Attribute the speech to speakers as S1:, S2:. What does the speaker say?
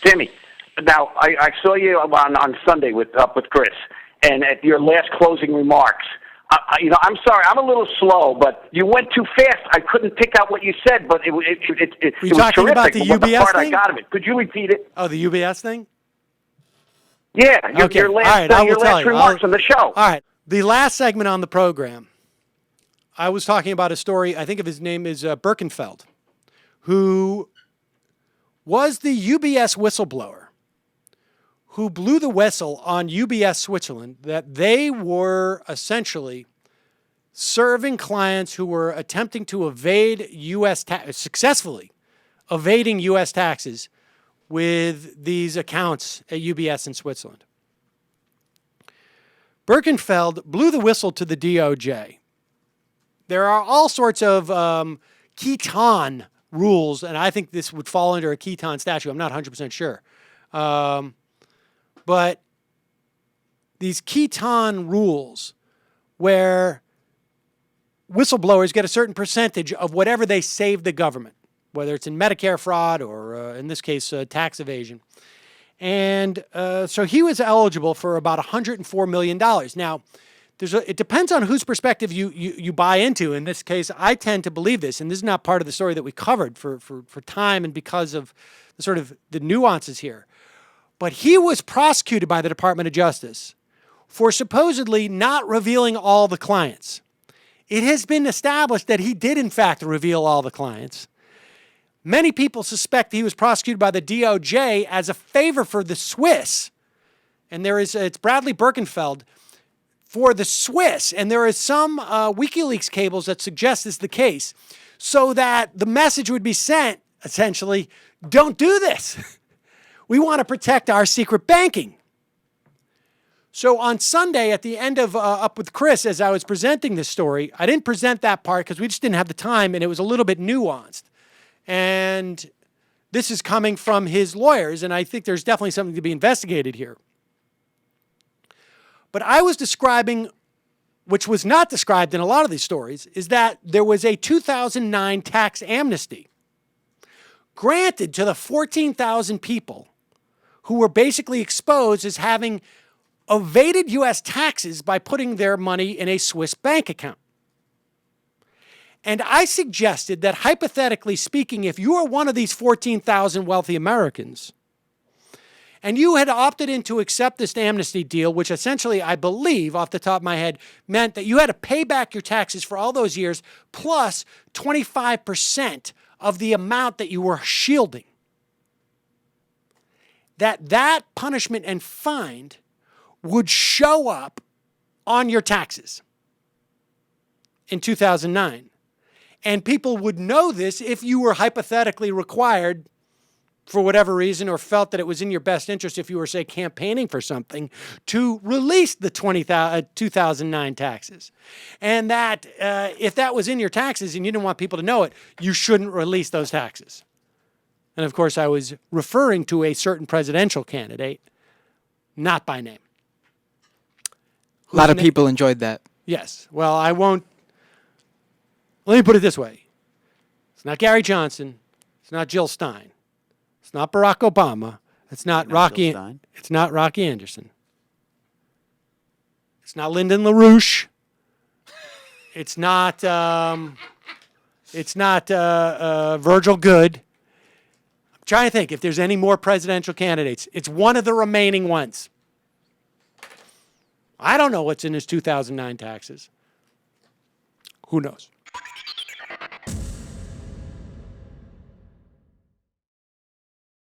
S1: Timmy, now I saw you on Sunday with Chris, and at your last closing remarks, I'm sorry, I'm a little slow, but you went too fast. I couldn't pick out what you said, but it was
S2: talking
S1: terrific.
S2: about the UBS
S1: the part
S2: thing?
S1: I got of it. Could you repeat it?
S2: Oh, the UBS thing?
S1: Yeah,
S2: Okay.
S1: your last,
S2: All right, I will
S1: your
S2: tell
S1: last
S2: you.
S1: remarks on the show.
S2: All right. The last segment on the program, I was talking about a story, I think of his name is Birkenfeld, who was the UBS whistleblower, who blew the whistle on UBS Switzerland that they were essentially serving clients who were attempting to evade successfully evading U.S. taxes with these accounts at UBS in Switzerland. Birkenfeld blew the whistle to the DOJ. There are all sorts of Keaton rules, and I think this would fall under a Keaton statute. I'm not 100% sure. But these Keaton rules where whistleblowers get a certain percentage of whatever they save the government, whether it's in Medicare fraud or, in this case, tax evasion. And so he was eligible for about $104 million. Now, it depends on whose perspective you buy into. In this case, I tend to believe this, and this is not part of the story that we covered for time and because of the nuances here. But he was prosecuted by the Department of Justice for supposedly not revealing all the clients. It has been established that he did, in fact, reveal all the clients. Many people suspect he was prosecuted by the DOJ as a favor for the Swiss. And it's Bradley Birkenfeld for the Swiss. And there is some WikiLeaks cables that suggest this is the case, so that the message would be sent, essentially, don't do this. We want to protect our secret banking. So on Sunday, at the end of Up with Chris, as I was presenting this story, I didn't present that part because we just didn't have the time, and it was a little bit nuanced. And this is coming from his lawyers, and I think there's definitely something to be investigated here. But I was describing, which was not described in a lot of these stories, is that there was a 2009 tax amnesty granted to the 14,000 people who were basically exposed as having evaded U.S. taxes by putting their money in a Swiss bank account. And I suggested that, hypothetically speaking, if you are one of these 14,000 wealthy Americans and you had opted in to accept this amnesty deal, which essentially, I believe, off the top of my head, meant that you had to pay back your taxes for all those years plus 25% of the amount that you were shielding, that punishment and fine would show up on your taxes in 2009. And people would know this if you were hypothetically required, for whatever reason, or felt that it was in your best interest, if you were, say, campaigning for something, to release the 2009 taxes. And that if that was in your taxes and you didn't want people to know it, you shouldn't release those taxes. And, of course, I was referring to a certain presidential candidate, not by name.
S3: A lot of people enjoyed that.
S2: Yes. Well, I won't. Let me put it this way. It's not Gary Johnson. It's not Jill Stein. It's not Barack Obama. It's not Rocky. It's not Rocky Anderson. It's not Lyndon LaRouche. It's not. Virgil Good. I'm trying to think if there's any more presidential candidates. It's one of the remaining ones. I don't know what's in his 2009 taxes. Who knows?